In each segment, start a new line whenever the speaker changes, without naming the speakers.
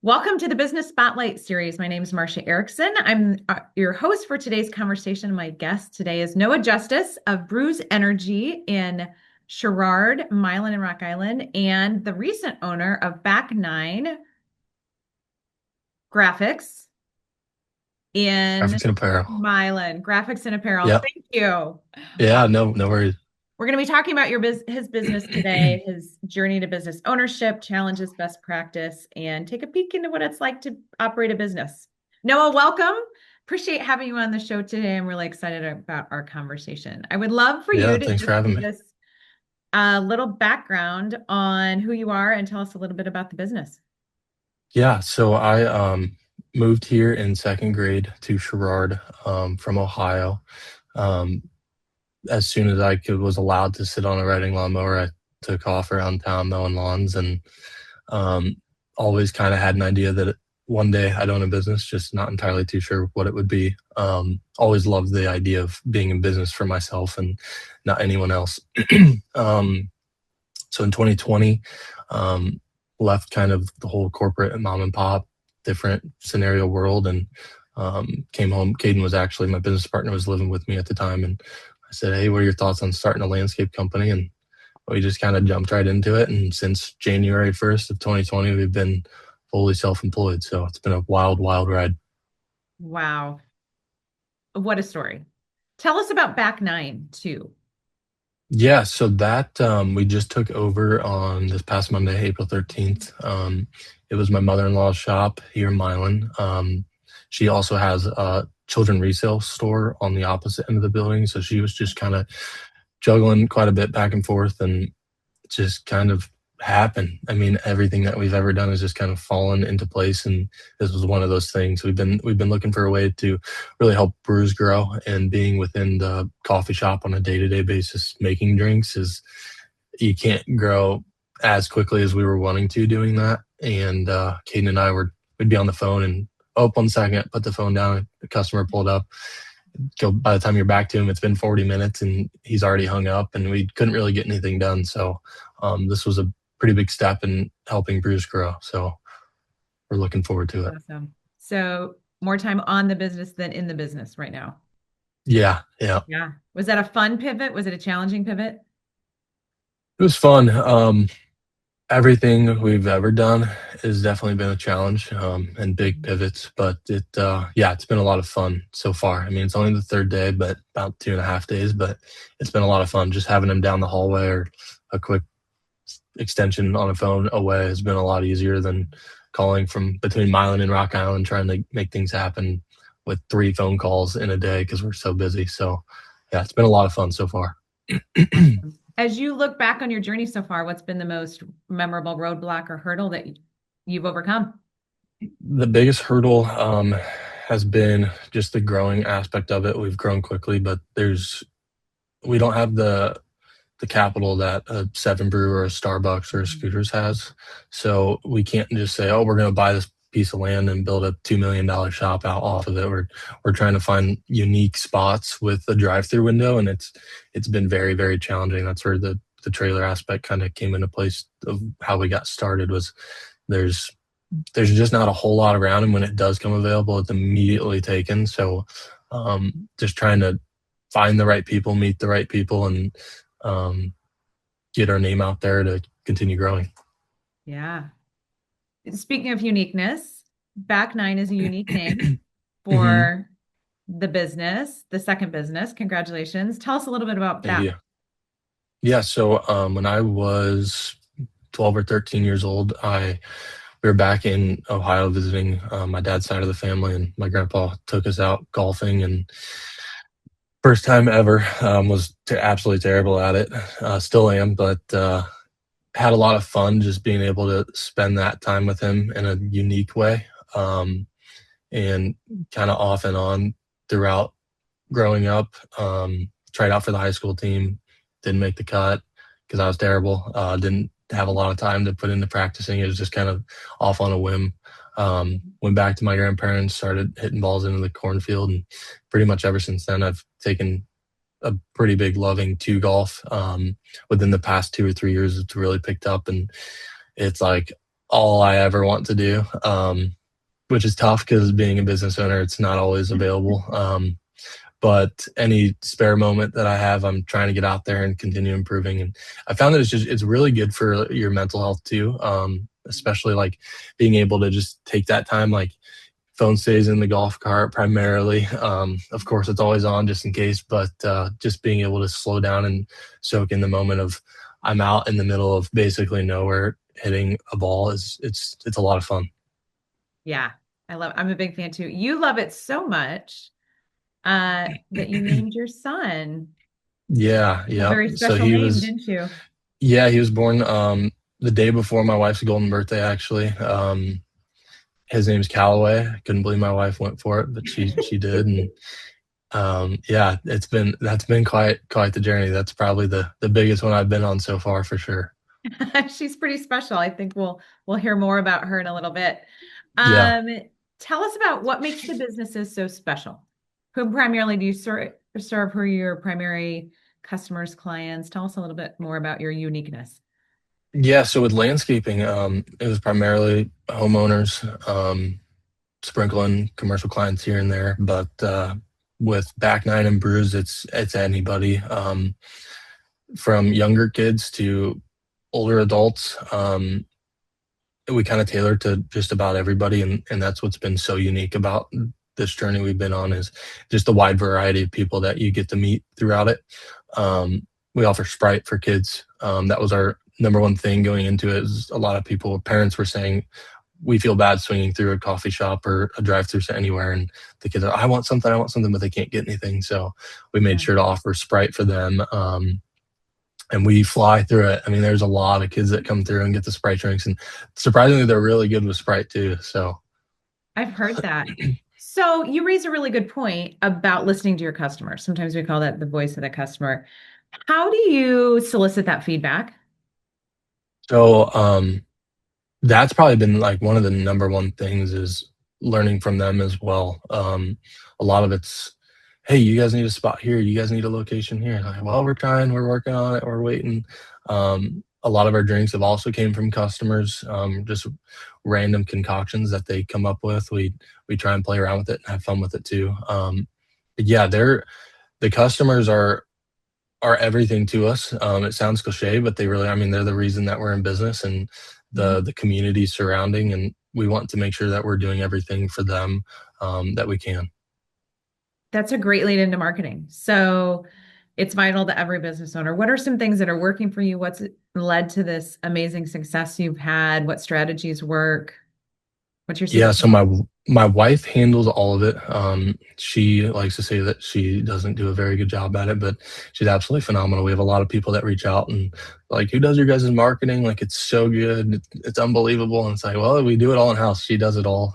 Welcome to the Business Spotlight series. My name is Marcia Erickson. I'm your host for today's conversation. My guest today is Noah Justice of Brews Energy in Sherrard, Milan, and Rock Island, and the recent owner of Back Nine Graphics in
Graphics and apparel.
Milan. Graphics and Apparel.
Yeah.
Thank you.
Yeah. No worries.
We're going to be talking about his business today, his journey to business ownership, challenges, best practice, and take a peek into what it's like to operate a business. Noah, welcome. Appreciate having you on the show today. I'm really excited about our conversation. I would love for you
Yeah.
to
Thanks for
just
having
give
me.
us a little background on who you are and tell us a little bit about the business.
Yeah. So I moved here in second grade to Sherrard from Ohio. Um, as soon as was allowed to sit on a riding lawnmower, I took off around town mowing lawns and um, always kind of had an idea that one day I'd own a business, just not entirely too sure what it would be. Always loved the idea of being in business for myself and not anyone else. um, So in 2020, um, left kind of the whole corporate and mom and pop different scenario world and came home. Caden was actually my business partner, was living with me at the time. And I said, "Hey, what are your thoughts on starting a landscape company?" And we just kind of jumped right into it. And since January 1st of 2020, we've been fully self-employed. So it's been a wild, wild ride.
Wow. What a story. Tell us about Back Nine, too.
Yeah, so that we just took over on this past Monday, April 13th. It was my mother-in-law's shop here in Milan. She also has a children resale store on the opposite end of the building, so she was just kind of juggling quite a bit back and forth, and just kind of happen. I mean, everything that we've ever done has just kind of fallen into place, and this was one of those things. We've been looking for a way to really help brews grow, and being within the coffee shop on a day-to-day basis, making drinks is you can't grow as quickly as we were wanting to doing that. And Caden and I we'd be on the phone and oh, 1 second, put the phone down. The customer pulled up, go by the time you're back to him, it's been 40 minutes and he's already hung up, and we couldn't really get anything done. So this was a pretty big step in helping Bruce grow. So we're looking forward to it.
Awesome. So more time on the business than in the business right now.
Yeah, yeah.
Yeah. Was that a fun pivot? Was it a challenging pivot?
It was fun. Everything we've ever done has definitely been a challenge and big pivots, but yeah, it's been a lot of fun so far. I mean, it's only the third day, but about 2.5 days, but it's been a lot of fun. Just having him down the hallway or a quick extension on a phone away has been a lot easier than calling from between Milan and Rock Island trying to make things happen with 3 phone calls in a day because we're so busy. So yeah, it's been a lot of fun so far.
As you look back on your journey so far, what's been the most memorable roadblock or hurdle that you've overcome?
The biggest hurdle has been just the growing aspect of it. We've grown quickly, but we don't have the capital that a Seven Brew or a Starbucks or a Scooters has. So we can't just say, "Oh, we're going to buy this piece of land and build a $2 million shop out off of it." We're trying to find unique spots with a drive-through window, and it's been very, very challenging. That's where the trailer aspect kind of came into place of how we got started. Was there's there's just not a whole lot around, and when it does come available, it's immediately taken. So just trying to find the right people, meet the right people, and um, get our name out there to continue growing.
Yeah. Speaking of uniqueness, Back Nine is a unique name
Hmm.
for the business, the second business. Congratulations. Tell us a little bit about
Thank
that.
you. Yeah, so when I was 12 or 13 years old, I we were back in Ohio visiting my dad's side of the family, and my grandpa took us out golfing. And first time ever, was absolutely terrible at it. Still am, but had a lot of fun just being able to spend that time with him in a unique way. Um, and kind of off and on throughout growing up. Tried out for the high school team, didn't make the cut because I was terrible. Didn't have a lot of time to put into practicing. It was just kind of off on a whim. Went back to my grandparents, started hitting balls into the cornfield, and pretty much ever since then, I've taken a pretty big loving to golf. Within the past 2 or 3 years, it's really picked up, and it's like all I ever want to do, which is tough because being a business owner, it's not always available. But any spare moment that I have, I'm trying to get out there and continue improving. And I found that it's really good for your mental health too. Especially like being able to just take that time, like phone stays in the golf cart primarily. Of course, it's always on just in case, but just being able to slow down and soak in the moment of I'm out in the middle of basically nowhere hitting a ball is it's a lot of fun.
Yeah, I'm a big fan too. You love it so much that you named your son
Yeah,
a
yeah.
very
So
special name, didn't you?
he was born the day before my wife's golden birthday actually. His name's Callaway. I couldn't believe my wife went for it, but she did. And yeah, that's been quite the journey. That's probably the biggest one I've been on so far for sure.
She's pretty special. I think we'll hear more about her in a little bit.
Yeah.
Um, Tell us about what makes the businesses so special. Who primarily do you serve? Who are your primary customers, clients? Tell us a little bit more about your uniqueness.
Yeah, so with landscaping, it was primarily homeowners, sprinkling commercial clients here and there, but with back nine and brews, it's anybody, from younger kids to older adults. We kind of tailor to just about everybody, and that's what's been so unique about this journey we've been on is just the wide variety of people that you get to meet throughout it. We offer Sprite for kids. That was our number one thing going into it. Is a lot of people, parents were saying, we feel bad swinging through a coffee shop or a drive-through anywhere, and the kids are, I want something, but they can't get anything. So we made
Yeah.
sure to offer Sprite for them. And we fly through it. I mean, there's a lot of kids that come through and get the Sprite drinks, and surprisingly, they're really good with Sprite too. So,
I've heard that. So you raise a really good point about listening to your customers. Sometimes we call that the voice of the customer. How do you solicit that feedback?
so that's probably been like one of the number one things is learning from them as well. A lot of it's, hey, you guys need a spot here, you guys need a location here. Like, well, we're trying, we're working on it, we're waiting. A lot of our drinks have also came from customers, just random concoctions that they come up with. We try and play around with it and have fun with it too. But yeah, the customers are everything to us. It sounds cliche, but they really, I mean, they're the reason that we're in business and
Mhm.
the community surrounding, and we want to make sure that we're doing everything for them that we can.
That's a great lead into marketing. So it's vital to every business owner. What are some things that are working for you? What's led to this amazing success you've had? What strategies work? What's your
Yeah,
secret
so
sauce?
my wife handles all of it. She likes to say that she doesn't do a very good job at it, but she's absolutely phenomenal. We have a lot of people that reach out and like, who does your guys' marketing? Like, it's so good, it's unbelievable. And it's like, well, we do it all in house. She does it all.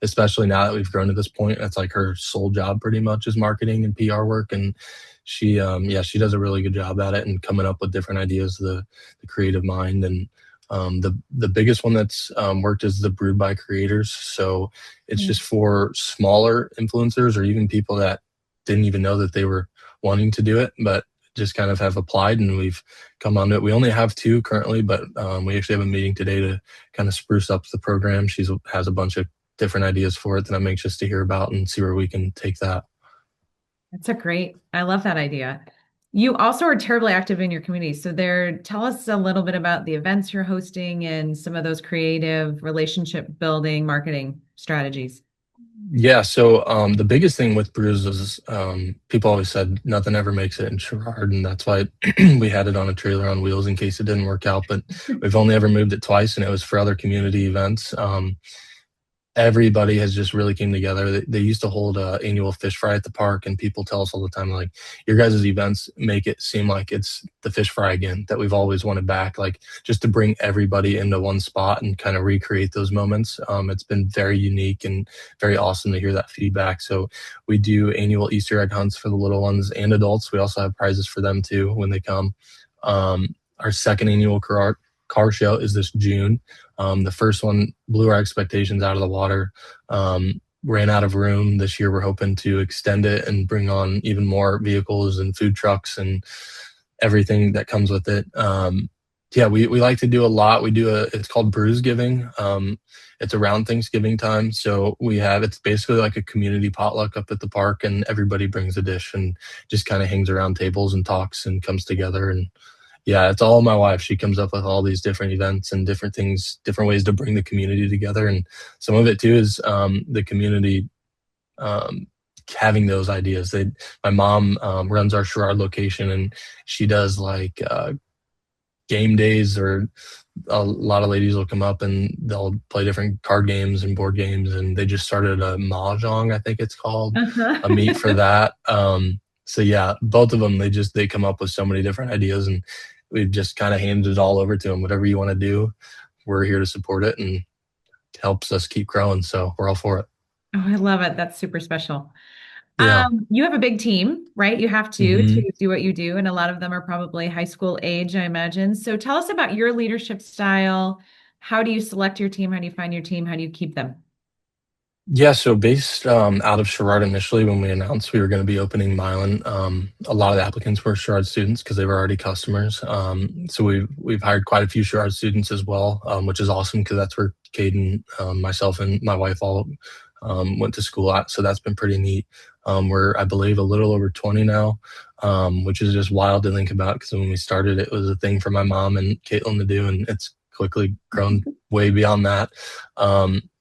Especially now that we've grown to this point, that's like her sole job pretty much is marketing and PR work. And yeah, she does a really good job at it and coming up with different ideas, the creative mind. And the biggest one that's worked is the Brewed by Creators. So it's
Mm.
just for smaller influencers or even people that didn't even know that they were wanting to do it, but just kind of have applied and we've come onto it. We only have two currently, but we actually have a meeting today to kind of spruce up the program. She has a bunch of different ideas for it that I'm anxious to hear about and see where we can take that.
I love that idea. You also are terribly active in your community. So tell us a little bit about the events you're hosting and some of those creative relationship building marketing strategies.
Yeah, so the biggest thing with Brews is people always said nothing ever makes it in Sherrard, and that's why we had it on a trailer on wheels in case it didn't work out. But we've only ever moved it twice, and it was for other community events. Everybody has just really came together. They used to hold a annual fish fry at the park, and people tell us all the time, like, your guys' events make it seem like it's the fish fry again that we've always wanted back. Like, just to bring everybody into one spot and kind of recreate those moments. It's been very unique and very awesome to hear that feedback. So we do annual Easter egg hunts for the little ones and adults. We also have prizes for them too when they come. Our second annual car show is this June. The first one blew our expectations out of the water. Ran out of room this year. We're hoping to extend it and bring on even more vehicles and food trucks and everything that comes with it. Yeah, we like to do a lot. We do it's called Brews Giving. It's around Thanksgiving time. So it's basically like a community potluck up at the park, and everybody brings a dish and just kind of hangs around tables and talks and comes together. And yeah, it's all my wife. She comes up with all these different events and different things, different ways to bring the community together. And some of it too is the community um, having those ideas. My mom runs our Sherrard location, and she does like game days, or a lot of ladies will come up and they'll play different card games and board games. And they just started a mahjong, I think it's called, a meet for
Uh-huh.
that. So yeah, both of them, they come up with so many different ideas, and we just kind of handed it all over to them. Whatever you want to do, we're here to support it, and it helps us keep growing. So we're all for it.
Oh, I love it. That's super special.
Yeah.
You have a big team, right? You have
hmm
to do what you do, and a lot of them are probably high school age, I imagine. So tell us about your leadership style. How do you select your team? How do you find your team? How do you keep them?
Yeah, so based out of Sherrard initially, when we announced we were going to be opening Milan, a lot of the applicants were Sherrard students because they were already customers. So we've hired quite a few Sherrard students as well, which is awesome because that's where Caden, myself, and my wife all went to school at. So that's been pretty neat. We're, I believe, a little over 20 now, which is just wild to think about because when we started, it was a thing for my mom and Caitlin to do, and it's quickly grown way beyond that.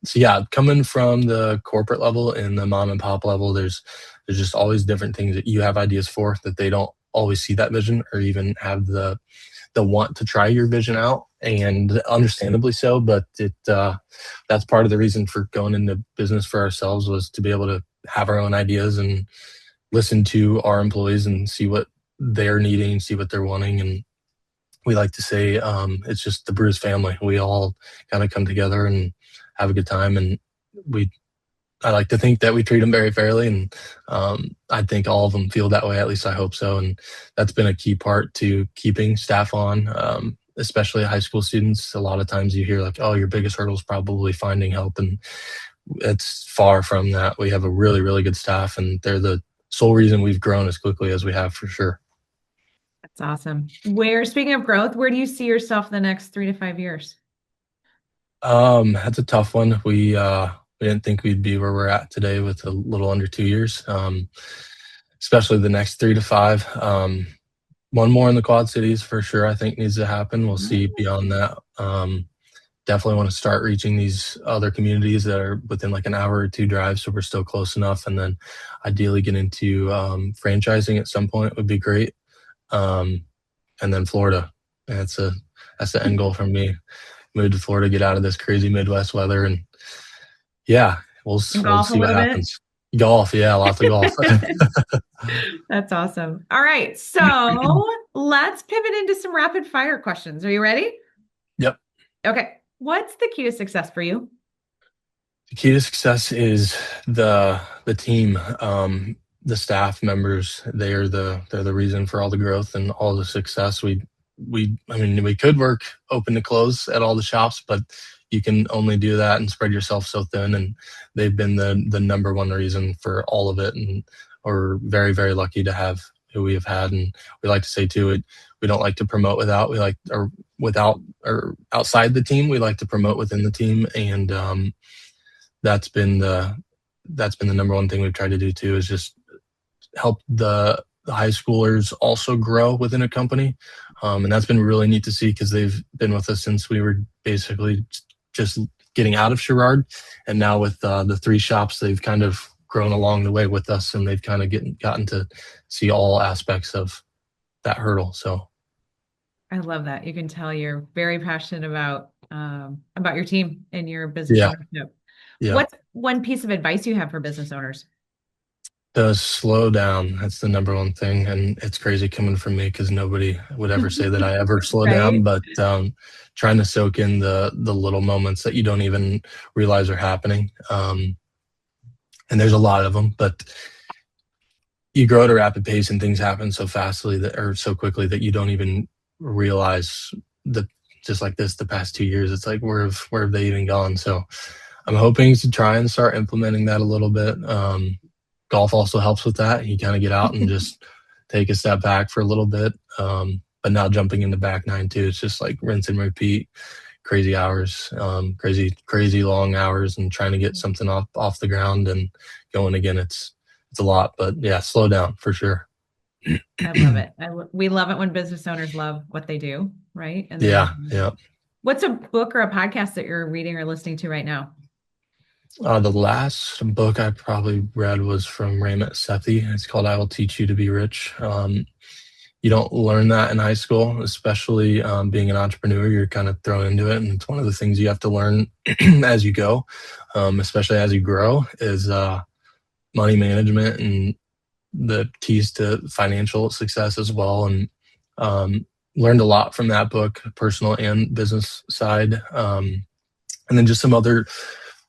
So yeah, coming from the corporate level and the mom and pop level, there's just always different things that you have ideas for that they don't always see that vision or even have the want to try your vision out, and understandably so. But that's part of the reason for going into business for ourselves, was to be able to have our own ideas and listen to our employees and see what they're needing, see what they're wanting. And we like to say it's just the Bruce family. We all kind of come together and have a good time, and we I like to think that we treat them very fairly, and I think all of them feel that way. At least I hope so, and that's been a key part to keeping staff on, especially high school students. A lot of times you hear like, "Oh, your biggest hurdle is probably finding help," and it's far from that. We have a really, really good staff, and they're the sole reason we've grown as quickly as we have, for sure.
That's awesome. Speaking of growth, where do you see yourself in the next 3 to 5 years?
That's a tough one. We didn't think we'd be where we're at today with a little under 2 years. Especially the next 3 to 5. One more in the Quad Cities for sure, I think needs to happen. We'll see beyond that. Definitely want to start reaching these other communities that are within like an hour or two drive, so we're still close enough. And then ideally get into franchising at some point would be great. Um, and then Florida. That's the end goal for me. Move to Florida, get out of this crazy Midwest weather, and yeah,
And
we'll
golf a
see what
little bit?
happens. Golf, yeah, lots of golf.
That's awesome. All right. So let's pivot into some rapid fire questions. Are you ready?
Yep.
Okay. What's the key to success for you?
The key to success is the team, the staff members. They're the reason for all the growth and all the success. I mean, we could work open to close at all the shops, but you can only do that and spread yourself so thin. And they've been the number one reason for all of it. And we're very, very lucky to have who we have had. And we like to say too, we don't like to promote without or outside the team. We like to promote within the team. And that's been the number one thing we've tried to do too, is just help the high schoolers also grow within a company. And that's been really neat to see because they've been with us since we were basically just getting out of Sherrard. And now with the three shops, they've kind of grown along the way with us, and they've kind of gotten to see all aspects of that hurdle. So
I love that. You can tell you're very passionate about your team and your business
yeah,
ownership.
yeah.
What's one piece of advice you have for business owners?
The slow down, that's the number one thing. And it's crazy coming from me because nobody would ever say that I ever slow down,
Right?
but trying to soak in the little moments that you don't even realize are happening. And there's a lot of them, but you grow at a rapid pace and things happen so fastly that, or so quickly, that you don't even realize that. Just like this, the past 2 years, it's like, where have they even gone? So I'm hoping to try and start implementing that a little bit. Golf also helps with that. You kind of get out and just take a step back for a little bit. but now jumping into back nine too, it's just like rinse and repeat, crazy hours, crazy long hours, and trying to get something off the ground and going again. It's a lot, but yeah, slow down for sure.
I love it. We love it when business owners love what they do, right? And they
Yeah,
enjoy it.
yeah.
What's a book or a podcast that you're reading or listening to right now?
The last book I probably read was from Ramit Sethi. It's called "I Will Teach You to Be Rich." You don't learn that in high school, especially being an entrepreneur. You're kind of thrown into it, and it's one of the things you have to learn as you go, especially as you grow, is money management and the keys to financial success as well. And learned a lot from that book, personal and business side. And then just some other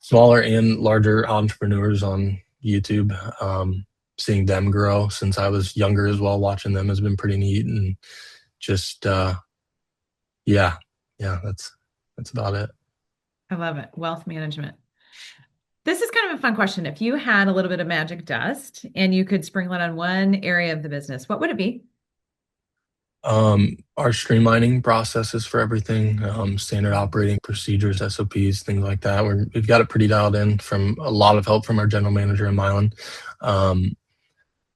smaller and larger entrepreneurs on YouTube. Seeing them grow since I was younger as well, watching them has been pretty neat. And just yeah, yeah, that's about it.
I love it. Wealth management. This is kind of a fun question. If you had a little bit of magic dust and you could sprinkle it on one area of the business, what would it be?
Our streamlining processes for everything, standard operating procedures, SOPs, things like that. We've got it pretty dialed in from a lot of help from our general manager in Milan. Um,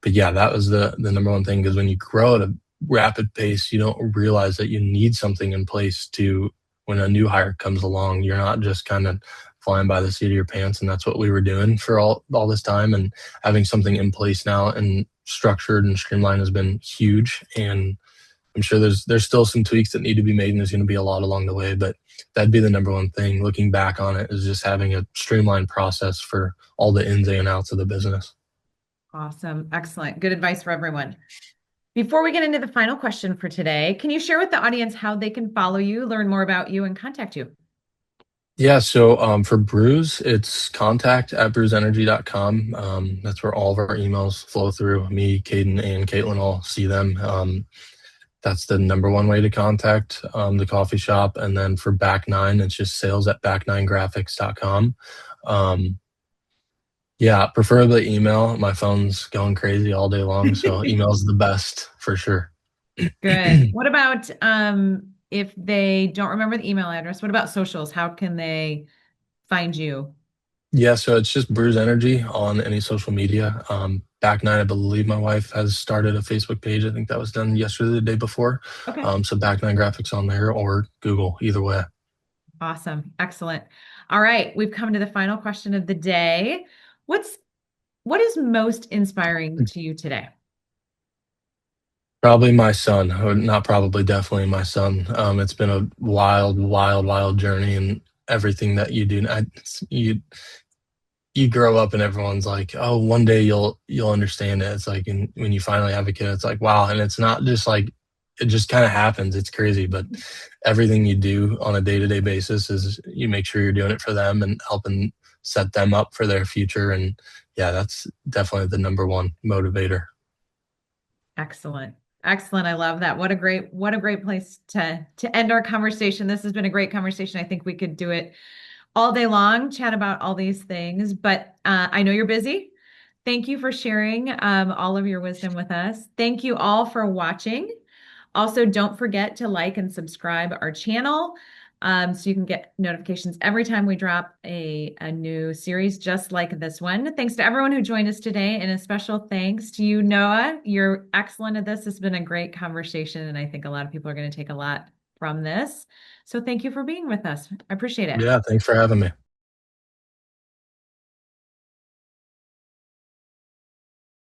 but yeah, that was the number one thing, because when you grow at a rapid pace, you don't realize that you need something in place to, when a new hire comes along, you're not just kind of flying by the seat of your pants. And that's what we were doing for all this time. And having something in place now and structured and streamlined has been huge. And I'm sure there's still some tweaks that need to be made, and there's going to be a lot along the way. But that'd be the number one thing. Looking back on it, is just having a streamlined process for all the ins and outs of the business.
Awesome. Excellent. Good advice for everyone. Before we get into the final question for today, can you share with the audience how they can follow you, learn more about you, and contact you?
Yeah, so for Brews, it's contact@brewsenergy.com. That's where all of our emails flow through. Me, Caden, and Caitlin all see them. That's the number one way to contact the coffee shop. And then for Back Nine, it's just sales@back9graphics.com. Um, yeah, preferably email. My phone's going crazy all day long, so email's the best for sure.
Good. What about if they don't remember the email address? What about socials? How can they find you?
Yeah, so it's just Brews Energy on any social media. Back Nine, I believe my wife has started a Facebook page. I think that was done yesterday, the day before.
Okay.
So Back Nine Graphics on there, or Google, either way.
Awesome. Excellent. All right, we've come to the final question of the day. What's what is most inspiring to you today?
Probably my son, or not probably, definitely my son. It's been a wild, wild, wild journey, and everything that you do. You grow up and everyone's like, oh, one day you'll understand it. It's like, and when you finally have a kid, it's like, wow. And it's not just like, it just kind of happens. It's crazy. But everything you do on a day-to-day basis is you make sure you're doing it for them and helping set them up for their future. And yeah, that's definitely the number one motivator.
Excellent. Excellent. I love that. What a great place to end our conversation. This has been a great conversation. I think we could do it all day long, chat about all these things, but I know you're busy. Thank you for sharing all of your wisdom with us. Thank you all for watching. Also, don't forget to like and subscribe our channel so you can get notifications every time we drop a new series just like this one. Thanks to everyone who joined us today, and a special thanks to you, Noah. You're excellent at this. It's been a great conversation, and I think a lot of people are going to take a lot from this. So thank you for being with us. I appreciate it.
Yeah, thanks for having me.